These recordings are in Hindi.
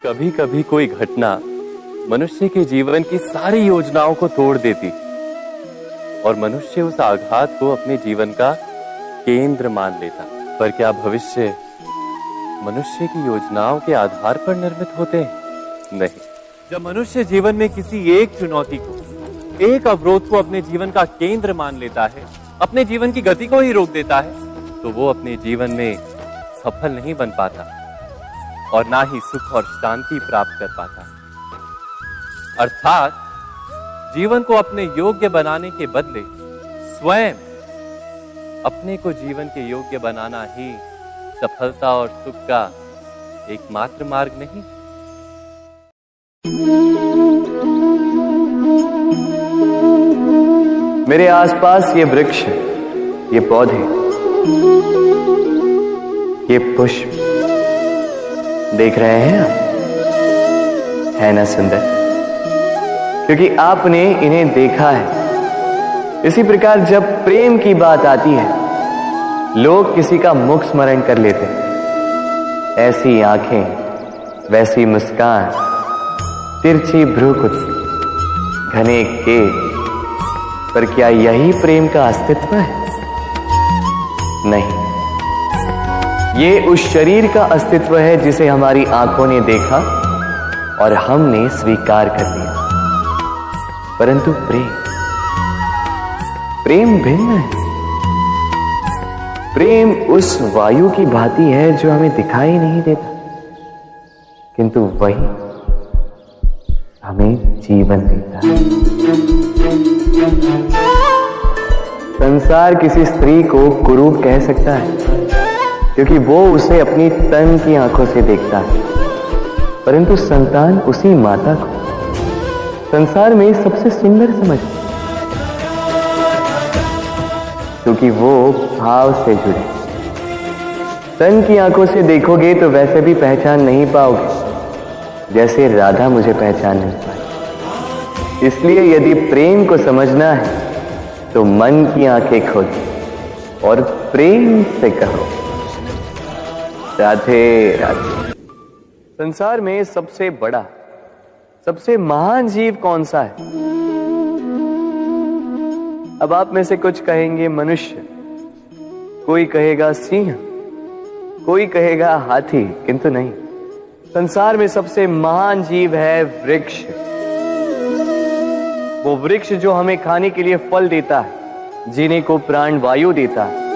कभी कभी कोई घटना मनुष्य के जीवन की सारी योजनाओं को तोड़ देती और मनुष्य उस आघात को अपने जीवन का केंद्र मान लेता। पर क्या भविष्य मनुष्य की योजनाओं के आधार पर निर्मित होते हैं? नहीं। जब मनुष्य जीवन में किसी एक चुनौती को, एक अवरोध को अपने जीवन का केंद्र मान लेता है, अपने जीवन की गति को ही रोक देता है, तो वो अपने जीवन में सफल नहीं बन पाता और ना ही सुख और शांति प्राप्त कर पाता। अर्थात जीवन को अपने योग्य बनाने के बदले स्वयं अपने को जीवन के योग्य बनाना ही सफलता और सुख का एकमात्र मार्ग नहीं। मेरे आसपास ये वृक्ष, ये पौधे, ये पुष्प देख रहे हैं आप? है ना सुंदर? क्योंकि आपने इन्हें देखा है। इसी प्रकार जब प्रेम की बात आती है, लोग किसी का मुख स्मरण कर लेते हैं। ऐसी आंखें, वैसी मुस्कान, तिरछी भ्रूकुटी, घने केश, पर क्या यही प्रेम का अस्तित्व है? नहीं, ये उस शरीर का अस्तित्व है जिसे हमारी आंखों ने देखा और हमने स्वीकार कर लिया। परंतु प्रेम भिन्न है। प्रेम उस वायु की भांति है जो हमें दिखाई नहीं देता, किंतु वही हमें जीवन देता है। संसार किसी स्त्री को कुरूप कह सकता है क्योंकि वो उसे अपनी तन की आंखों से देखता है, परंतु संतान उसी माता को संसार में सबसे सुंदर समझती, क्योंकि वो भाव से जुड़े। तन की आंखों से देखोगे तो वैसे भी पहचान नहीं पाओगे जैसे राधा मुझे पहचान नहीं पाई। इसलिए यदि प्रेम को समझना है तो मन की आंखें खोलो और प्रेम से कहो राधे राधे। संसार में सबसे बड़ा, सबसे महान जीव कौन सा है? अब आप में से कुछ कहेंगे मनुष्य, कोई कहेगा सिंह, कोई कहेगा हाथी, किंतु नहीं। संसार में सबसे महान जीव है वृक्ष। वो वृक्ष जो हमें खाने के लिए फल देता है, जीने को प्राण वायु देता है,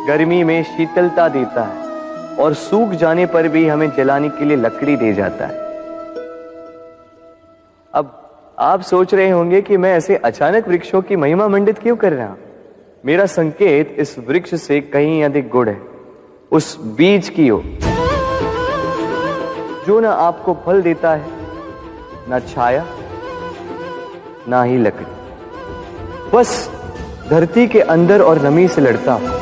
गर्मी में शीतलता देता है और सूख जाने पर भी हमें जलाने के लिए लकड़ी दे जाता है। अब आप सोच रहे होंगे कि मैं ऐसे अचानक वृक्षों की महिमा मंडित क्यों कर रहा हूं? मेरा संकेत इस वृक्ष से कहीं अधिक गुड़ है, उस बीज की ओर जो ना आपको फल देता है, ना छाया, ना ही लकड़ी, बस धरती के अंदर और नमी से लड़ता हो,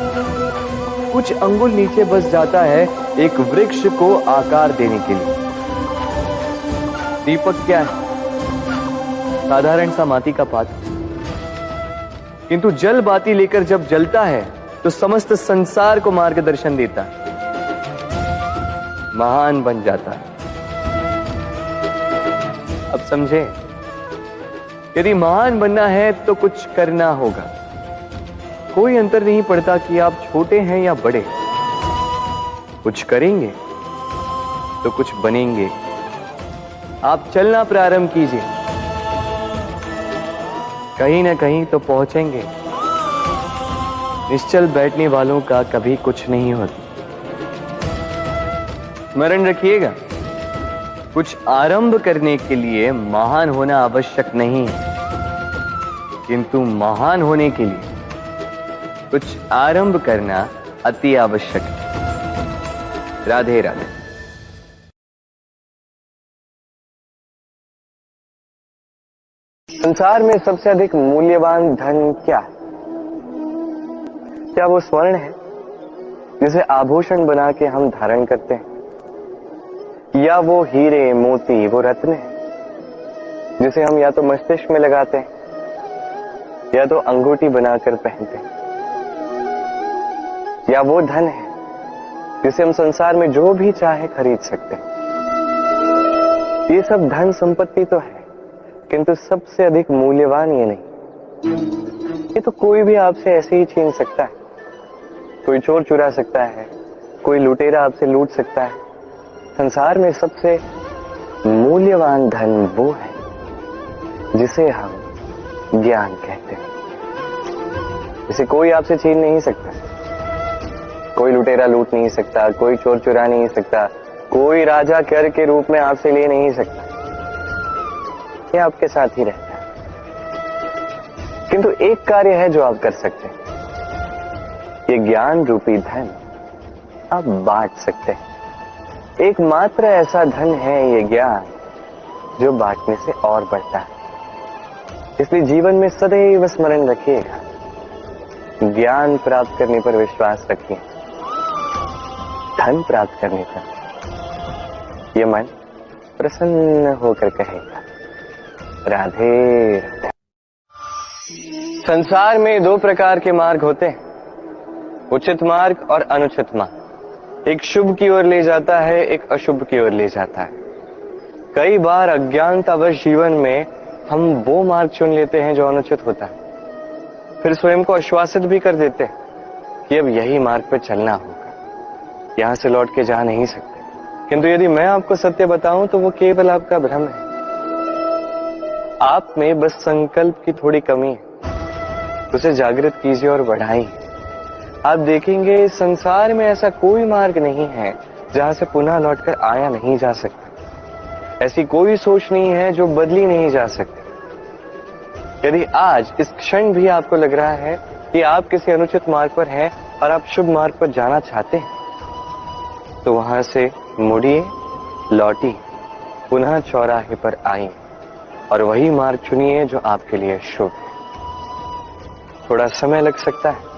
कुछ अंगुल नीचे बस जाता है एक वृक्ष को आकार देने के लिए। दीपक क्या है? साधारण सा माटी का पात्र, किंतु जल बाती लेकर जब जलता है तो समस्त संसार को मार्गदर्शन देता है, महान बन जाता है। अब समझे, यदि महान बनना है तो कुछ करना होगा। कोई अंतर नहीं पड़ता कि आप छोटे हैं या बड़े, कुछ करेंगे तो कुछ बनेंगे। आप चलना प्रारंभ कीजिए, कहीं ना कहीं तो पहुंचेंगे। निश्चल बैठने वालों का कभी कुछ नहीं होता। स्मरण रखिएगा, कुछ आरंभ करने के लिए महान होना आवश्यक नहीं है, किंतु महान होने के लिए कुछ आरंभ करना अति आवश्यक है। राधे राधे। संसार में सबसे अधिक मूल्यवान धन क्या है? क्या वो स्वर्ण है जिसे आभूषण बना के हम धारण करते हैं, या वो हीरे मोती, वो रत्न है जिसे हम या तो मस्तिष्क में लगाते हैं या तो अंगूठी बनाकर पहनते हैं, या वो धन है जिसे हम संसार में जो भी चाहे खरीद सकते हैं? ये सब धन संपत्ति तो है, किंतु सबसे अधिक मूल्यवान ये नहीं। ये तो कोई भी आपसे ऐसे ही छीन सकता है, कोई चोर चुरा सकता है, कोई लुटेरा आपसे लूट सकता है। संसार में सबसे मूल्यवान धन वो है जिसे हम ज्ञान कहते हैं। इसे कोई आपसे छीन नहीं सकता, कोई लुटेरा लूट नहीं सकता, कोई चोर चुरा नहीं सकता, कोई राजा कर के रूप में आपसे ले नहीं सकता। ये आपके साथ ही रहता है। किंतु एक कार्य है जो आप कर सकते हैं, ये ज्ञान रूपी धन आप बांट सकते हैं। एकमात्र ऐसा धन है ये ज्ञान जो बांटने से और बढ़ता है। इसलिए जीवन में सदैव स्मरण रखिएगा, ज्ञान प्राप्त करने पर विश्वास रखिए, धन प्राप्त करने पर ये मन प्रसन्न होकर कहेगा राधे राधे। संसार में दो प्रकार के मार्ग होते हैं, उचित मार्ग और अनुचित मार्ग। एक शुभ की ओर ले जाता है, एक अशुभ की ओर ले जाता है। कई बार अज्ञानतावश जीवन में हम वो मार्ग चुन लेते हैं जो अनुचित होता है, फिर स्वयं को आश्वासित भी कर देते हैं कि अब यही मार्ग पर चलना होगा, यहां से लौट के जा नहीं सकते। किंतु यदि मैं आपको सत्य बताऊं तो वो केवल आपका भ्रम है। आप में बस संकल्प की थोड़ी कमी है, उसे जागृत कीजिए और बढ़ाइए। आप देखेंगे इस संसार में ऐसा कोई मार्ग नहीं है जहां से पुनः लौटकर आया नहीं जा सकता। ऐसी कोई सोच नहीं है जो बदली नहीं जा सकती। यदि आज इस क्षण भी आपको लग रहा है कि आप किसी अनुचित मार्ग पर हैं और आप शुभ मार्ग पर जाना चाहते हैं, तो वहां से मुड़िए, लौटिए, पुनः चौराहे पर आइए और वही मार्ग चुनिए जो आपके लिए शुभ है। थोड़ा समय लग सकता है,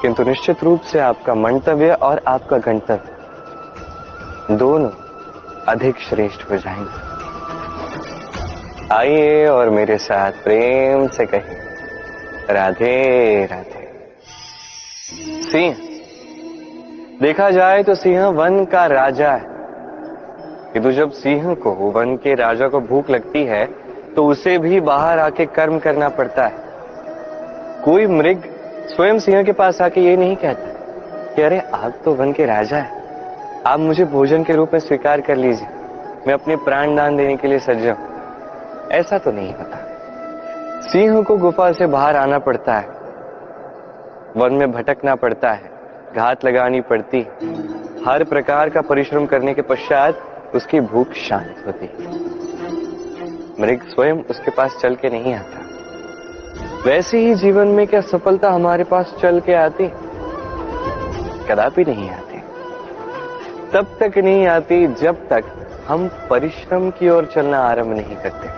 किंतु निश्चित रूप से आपका मंतव्य और आपका गंतव्य दोनों अधिक श्रेष्ठ हो जाएंगे। आइए और मेरे साथ प्रेम से कहिए राधे राधे। सिंह, देखा जाए तो सिंह वन का राजा है, किंतु जब सिंह को वन के राजा को भूख लगती है तो उसे भी बाहर आके कर्म करना पड़ता है। कोई मृग स्वयं सिंह के पास आके ये नहीं कहता कि अरे आप तो वन के राजा हैं, आप मुझे भोजन के रूप में स्वीकार कर लीजिए, मैं अपने प्राण दान देने के लिए सज्जन हूं। ऐसा तो नहीं होता। सिंह को गुफा से बाहर आना पड़ता है, वन में भटकना पड़ता है, घात लगानी पड़ती, हर प्रकार का परिश्रम करने के पश्चात उसकी भूख शांत होती। मृग स्वयं उसके पास चल के नहीं आता। वैसे ही जीवन में क्या सफलता हमारे पास चल के आती? कदापि नहीं आती। तब तक नहीं आती जब तक हम परिश्रम की ओर चलना आरंभ नहीं करते।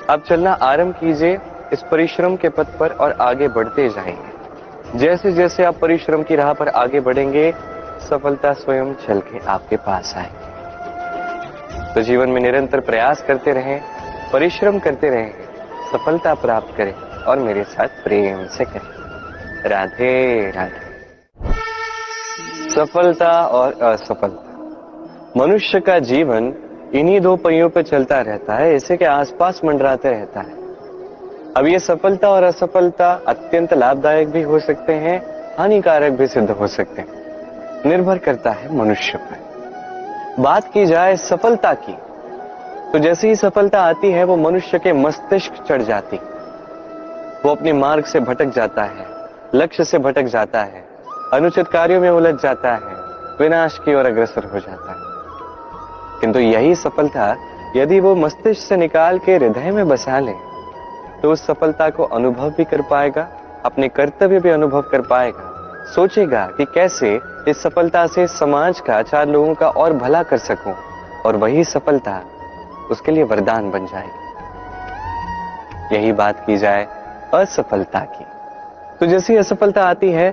अब चलना आरंभ कीजिए इस परिश्रम के पथ पर और आगे बढ़ते जाएंगे। जैसे जैसे आप परिश्रम की राह पर आगे बढ़ेंगे, सफलता स्वयं चल के आपके पास आएगी। तो जीवन में निरंतर प्रयास करते रहें, परिश्रम करते रहें, सफलता प्राप्त करें और मेरे साथ प्रेम से करें राधे राधे। सफलता और असफलता, मनुष्य का जीवन इन्हीं दो पहियों पर चलता रहता है, इसी के आसपास मंडराते रहता है। अब ये सफलता और असफलता अत्यंत लाभदायक भी हो सकते हैं, हानिकारक भी सिद्ध हो सकते हैं, निर्भर करता है मनुष्य पर। बात की जाए सफलता की, तो जैसे ही सफलता आती है वो मनुष्य के मस्तिष्क चढ़ जाती, वो अपने मार्ग से भटक जाता है, लक्ष्य से भटक जाता है, अनुचित कार्यों में उलझ जाता है, विनाश की ओर अग्रसर हो जाता है। किंतु यही सफलता यदि वो मस्तिष्क से निकाल के हृदय में बसा ले, तो उस सफलता को अनुभव भी कर पाएगा, अपने कर्तव्य भी अनुभव कर पाएगा, सोचेगा कि कैसे इस सफलता से समाज का, चार लोगों का और भला कर सकूं, और वही सफलता उसके लिए वरदान बन जाएगी। यही बात की जाए असफलता की, तो जैसी असफलता आती है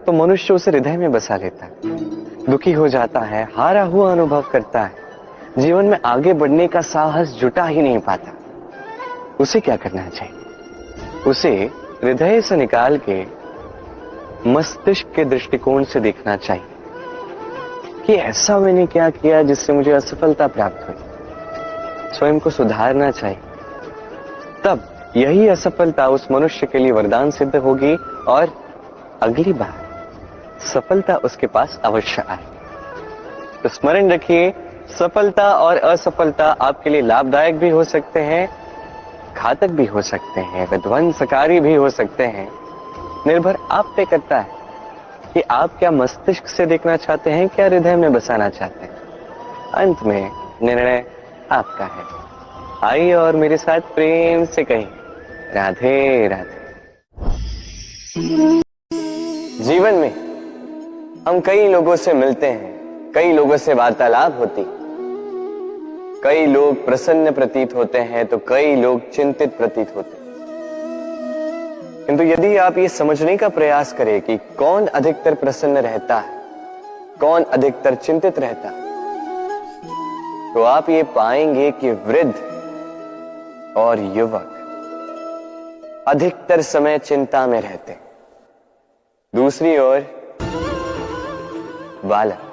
तो मनुष्य उसे हृदय में बसा लेता है, दुखी हो जाता है, हारा हुआ अनुभव करता है, जीवन में आगे बढ़ने का साहस जुटा ही नहीं पाता। उसे क्या करना चाहिए? उसे हृदय से निकाल के मस्तिष्क के दृष्टिकोण से देखना चाहिए कि ऐसा मैंने क्या किया जिससे मुझे असफलता प्राप्त हुई। स्वयं को सुधारना चाहिए, तब यही असफलता उस मनुष्य के लिए वरदान सिद्ध होगी और अगली बार सफलता उसके पास अवश्य आए। तो स्मरण रखिए, सफलता और असफलता आपके लिए लाभदायक भी हो सकते हैं, घातक भी हो सकते हैं, विध्वंसकारी भी हो सकते हैं। निर्भर आप पे करता है कि आप क्या मस्तिष्क से देखना चाहते हैं, क्या हृदय में बसाना चाहते हैं। अंत में निर्णय आपका है। आइए और मेरे साथ प्रेम से कहें, राधे राधे। जीवन में हम कई लोगों से मिलते हैं, कई लोगों से वार्तालाप होती, कई लोग प्रसन्न प्रतीत होते हैं तो कई लोग चिंतित प्रतीत होते हैं। किंतु यदि आप ये समझने का प्रयास करें कि कौन अधिकतर प्रसन्न रहता है, कौन अधिकतर चिंतित रहता है, तो आप ये पाएंगे कि वृद्ध और युवक अधिकतर समय चिंता में रहते हैं। दूसरी ओर बालक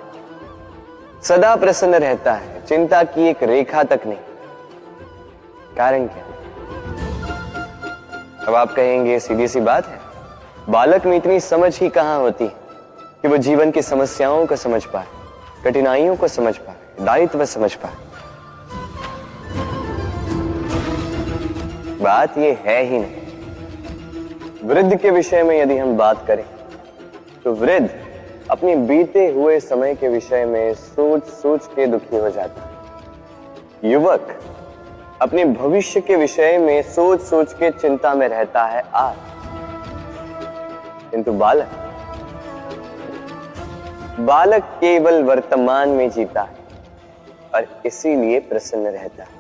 सदा प्रसन्न रहता है, चिंता की एक रेखा तक नहीं। कारण क्या? अब आप कहेंगे सीधी सी बात है, बालक में इतनी समझ ही कहां होती है कि वो जीवन की समस्याओं को समझ पाए, कठिनाइयों को समझ पाए, दायित्व समझ पाए। बात ये है ही नहीं। वृद्ध के विषय में यदि हम बात करें तो वृद्ध अपने बीते हुए समय के विषय में सोच सोच के दुखी हो जाता है। युवक अपने भविष्य के विषय में सोच सोच के चिंता में रहता है आज। किंतु बालक केवल वर्तमान में जीता है और इसीलिए प्रसन्न रहता है।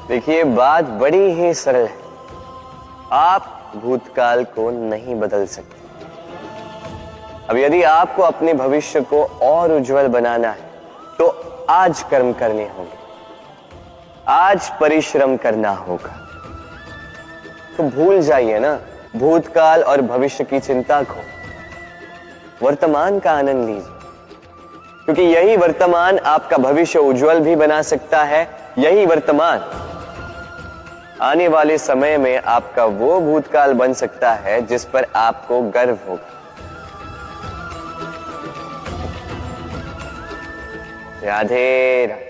देखिए, बात बड़ी ही सरल है। आप भूतकाल को नहीं बदल सकते। अब यदि आपको अपने भविष्य को और उज्जवल बनाना है तो आज कर्म करने होंगे, आज परिश्रम करना होगा। तो भूल जाइए ना भूतकाल और भविष्य की चिंता को, वर्तमान का आनंद लीजिए, क्योंकि यही वर्तमान आपका भविष्य उज्जवल भी बना सकता है। यही वर्तमान आने वाले समय में आपका वो भूतकाल बन सकता है जिस पर आपको गर्व होगा। राधे राधे।